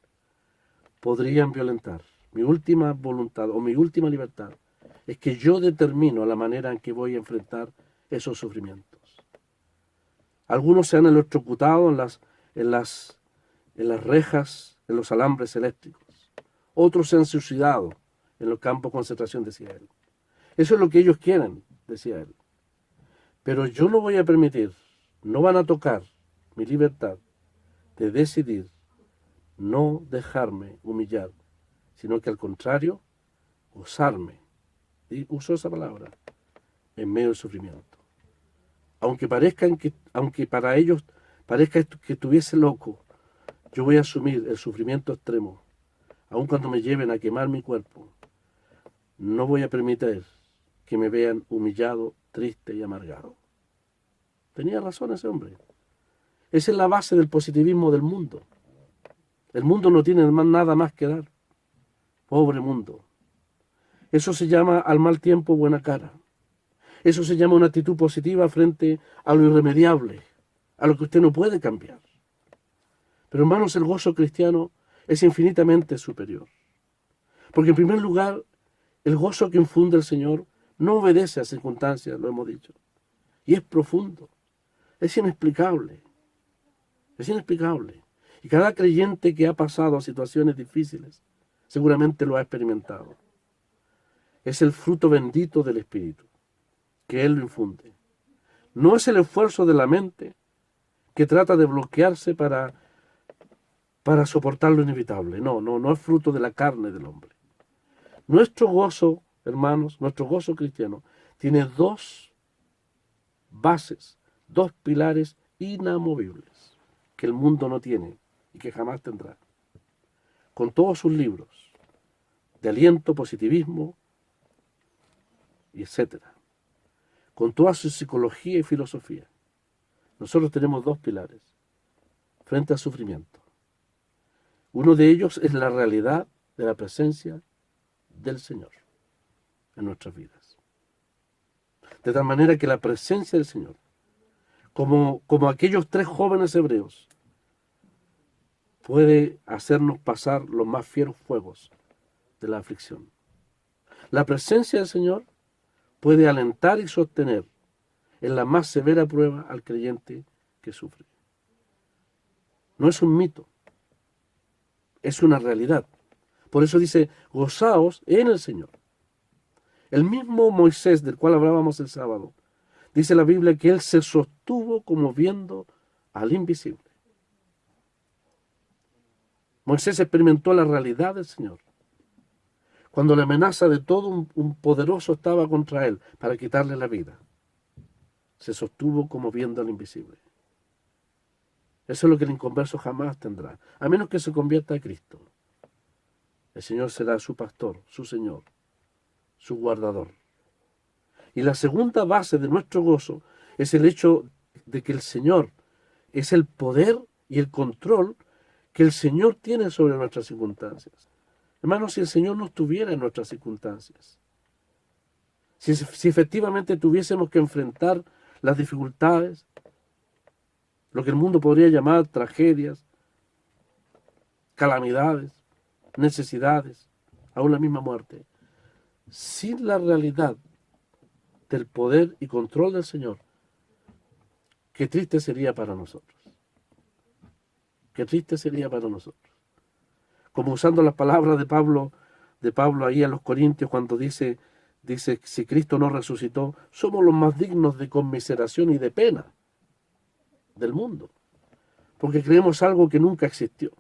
podrían violentar. Mi última voluntad o mi última libertad es que yo determino la manera en que voy a enfrentar esos sufrimientos. Algunos se han electrocutado en las rejas, en los alambres eléctricos. Otros se han suicidado en los campos de concentración, decía él. Eso es lo que ellos quieren, decía él. Pero yo no voy a permitir, no van a tocar mi libertad de decidir no dejarme humillar, sino que al contrario, gozarme. Y usó esa palabra, en medio del sufrimiento. Aunque para ellos parezca que estuviese loco, yo voy a asumir el sufrimiento extremo, aun cuando me lleven a quemar mi cuerpo. No voy a permitir que me vean humillado, triste y amargado. Tenía razón ese hombre. Esa es la base del positivismo del mundo. El mundo no tiene nada más que dar. Pobre mundo. Eso se llama al mal tiempo buena cara. Eso se llama una actitud positiva frente a lo irremediable, a lo que usted no puede cambiar. Pero hermanos, el gozo cristiano es infinitamente superior. Porque en primer lugar, el gozo que infunde el Señor no obedece a circunstancias, lo hemos dicho. Y es profundo, es inexplicable. Es inexplicable. Y cada creyente que ha pasado situaciones difíciles seguramente lo ha experimentado. Es el fruto bendito del Espíritu, que Él lo infunde. No es el esfuerzo de la mente que trata de bloquearse para soportar lo inevitable. No es fruto de la carne del hombre. Nuestro gozo, hermanos, nuestro gozo cristiano, tiene dos bases, dos pilares inamovibles que el mundo no tiene y que jamás tendrá. Con todos sus libros de aliento, positivismo, y etcétera. Con toda su psicología y filosofía. Nosotros tenemos dos pilares frente al sufrimiento. Uno de ellos es la realidad de la presencia del Señor en nuestras vidas. De tal manera que la presencia del Señor, como aquellos 3 jóvenes hebreos, puede hacernos pasar los más fieros fuegos de la aflicción. La presencia del Señor puede alentar y sostener en la más severa prueba al creyente que sufre. No es un mito, es una realidad. Por eso dice, gozaos en el Señor. El mismo Moisés, del cual hablábamos el sábado, dice la Biblia que él se sostuvo como viendo al invisible. Moisés experimentó la realidad del Señor. Cuando la amenaza de todo un poderoso estaba contra él para quitarle la vida, se sostuvo como viendo al invisible. Eso es lo que el inconverso jamás tendrá, a menos que se convierta a Cristo. El Señor será su pastor, su Señor, su guardador. Y la segunda base de nuestro gozo es el hecho de que el Señor es el poder y el control que el Señor tiene sobre nuestras circunstancias. Hermanos, si el Señor no estuviera en nuestras circunstancias, si efectivamente tuviésemos que enfrentar las dificultades, lo que el mundo podría llamar tragedias, calamidades, necesidades, aún la misma muerte, sin la realidad del poder y control del Señor, qué triste sería para nosotros. Qué triste sería para nosotros. Como usando las palabras de Pablo ahí a los Corintios cuando dice, si Cristo no resucitó, somos los más dignos de conmiseración y de pena del mundo, porque creemos algo que nunca existió.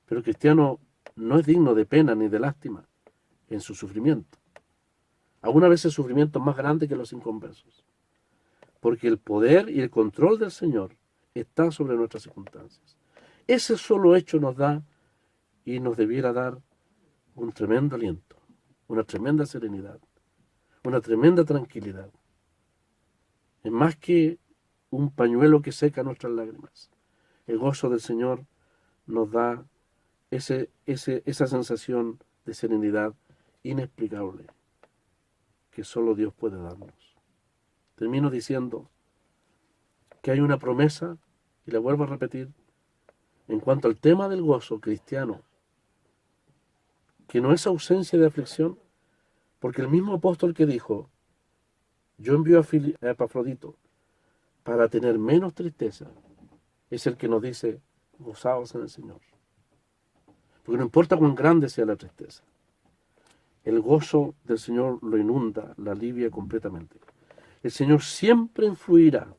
Pero el cristiano no es digno de pena ni de lástima en su sufrimiento. Algunas veces el sufrimiento es más grande que los inconversos, porque el poder y el control del Señor está sobre nuestras circunstancias. Ese solo hecho nos da y nos debiera dar un tremendo aliento, una tremenda serenidad, una tremenda tranquilidad. Es más que un pañuelo que seca nuestras lágrimas. El gozo del Señor nos da esa sensación de serenidad inexplicable que solo Dios puede darnos. Termino diciendo que hay una promesa, y la vuelvo a repetir, en cuanto al tema del gozo cristiano, que no es ausencia de aflicción, porque el mismo apóstol que dijo, yo envío a Epafrodito para tener menos tristeza, es el que nos dice, gozaos en el Señor. Porque no importa cuán grande sea la tristeza, el gozo del Señor lo inunda, la alivia completamente. El Señor siempre influirá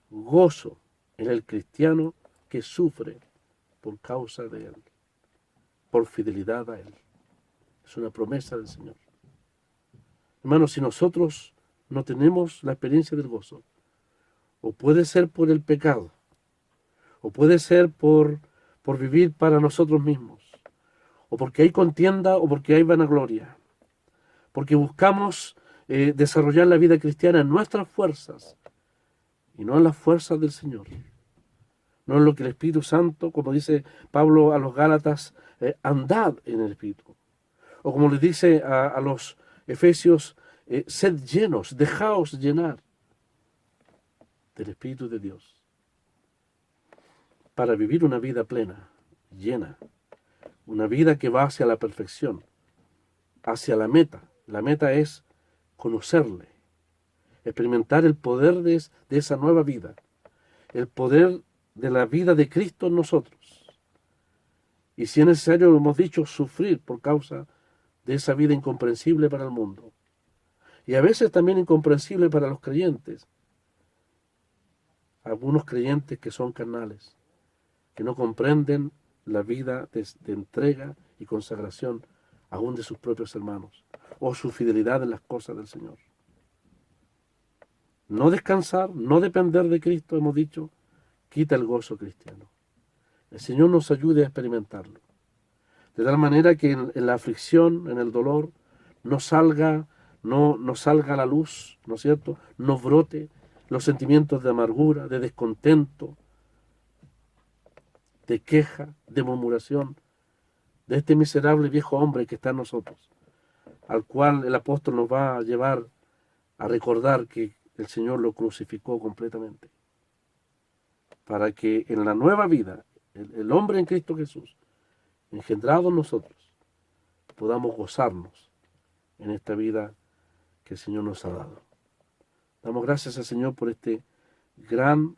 gozo en el cristiano que sufre por causa de Él, por fidelidad a Él. Es una promesa del Señor. Hermanos, si nosotros no tenemos la experiencia del gozo, o puede ser por el pecado, o puede ser por vivir para nosotros mismos, o porque hay contienda, o porque hay vanagloria, porque buscamos desarrollar la vida cristiana en nuestras fuerzas, y no en las fuerzas del Señor. No en lo que el Espíritu Santo, como dice Pablo a los Gálatas, andad en el Espíritu. O como le dice a los Efesios, sed llenos, dejaos llenar del Espíritu de Dios. Para vivir una vida plena, llena, una vida que va hacia la perfección, hacia la meta. La meta es conocerle, experimentar el poder de esa nueva vida, el poder de la vida de Cristo en nosotros. Y si es necesario, lo hemos dicho, sufrir por causa de esa vida incomprensible para el mundo. Y a veces también incomprensible para los creyentes. Algunos creyentes que son carnales, que no comprenden la vida de entrega y consagración aún de sus propios hermanos, o su fidelidad en las cosas del Señor. No descansar, no depender de Cristo, hemos dicho, quita el gozo cristiano. El Señor nos ayude a experimentarlo. De tal manera que en la aflicción, en el dolor, no salga a la luz, ¿no es cierto? No brote los sentimientos de amargura, de descontento, de queja, de murmuración, de este miserable viejo hombre que está en nosotros, al cual el apóstol nos va a llevar a recordar que el Señor lo crucificó completamente, para que en la nueva vida, el hombre en Cristo Jesús, engendrado en nosotros, podamos gozarnos en esta vida que el Señor nos ha dado. Damos gracias al Señor por este gran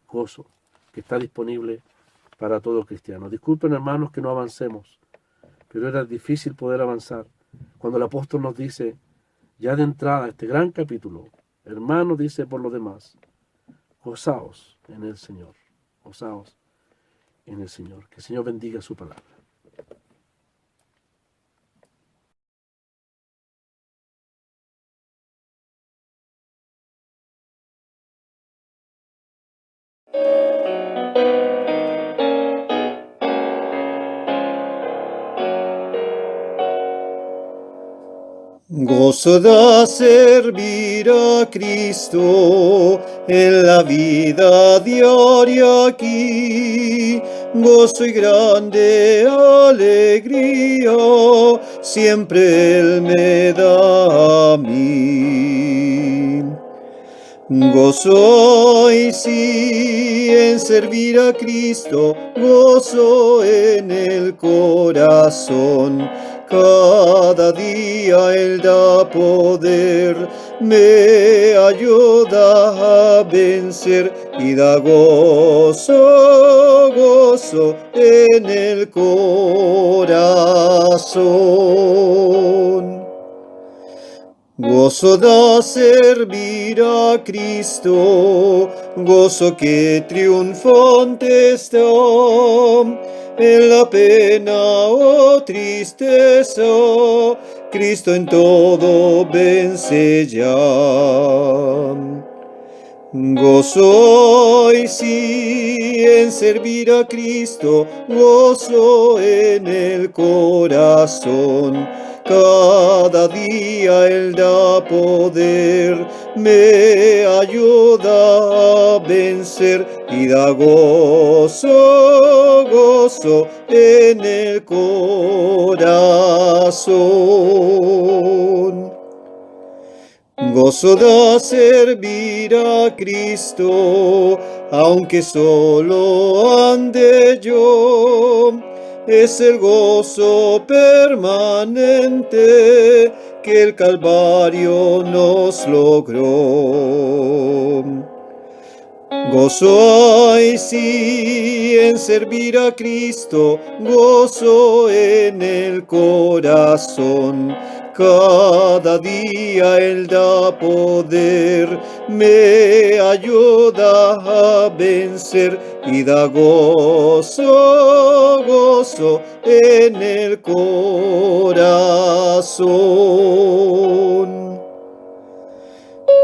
gozo que está disponible para todo cristiano. Disculpen, hermanos, que no avancemos, pero era difícil poder avanzar cuando el apóstol nos dice, ya de entrada, este gran capítulo, hermanos, dice por lo demás, gozaos en el Señor, gozaos en el Señor. Que el Señor bendiga su palabra. Gozo da servir a Cristo en la vida diaria aquí, gozo y grande alegría, siempre Él me da a mí. Gozo y sí en servir a Cristo, gozo en el corazón. Cada día Él da poder, me ayuda a vencer y da gozo en el corazón. Gozo da servir a Cristo, gozo que triunfante está en la pena o tristeza, Cristo en todo vence ya. Gozo y sí en servir a Cristo, gozo en el corazón. Cada día Él da poder, me ayuda a vencer y da gozo en el corazón. Gozo da servir a Cristo, aunque solo ande yo. es el gozo permanente que el Calvario nos logró. Gozo hay sí en servir a Cristo, gozo en el corazón. Cada día Él da poder, me ayuda a vencer y da gozo, gozo en el corazón.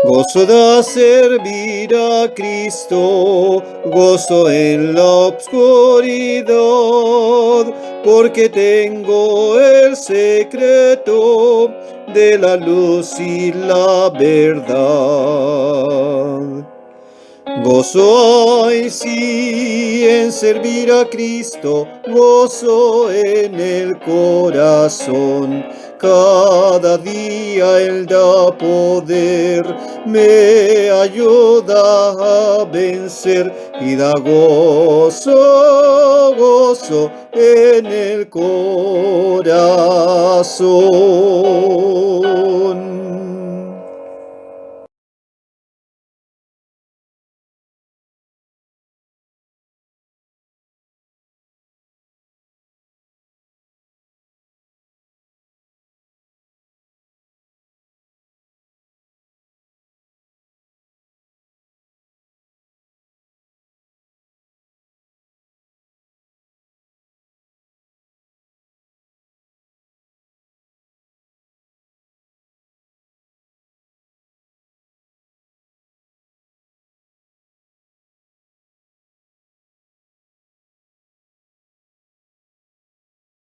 Gozo da servir a Cristo, gozo en la obscuridad, porque tengo el secreto de la luz y la verdad. Gozo hay sí en servir a Cristo, gozo en el corazón. Cada día Él da poder, me ayuda a vencer y da gozo, gozo en el corazón.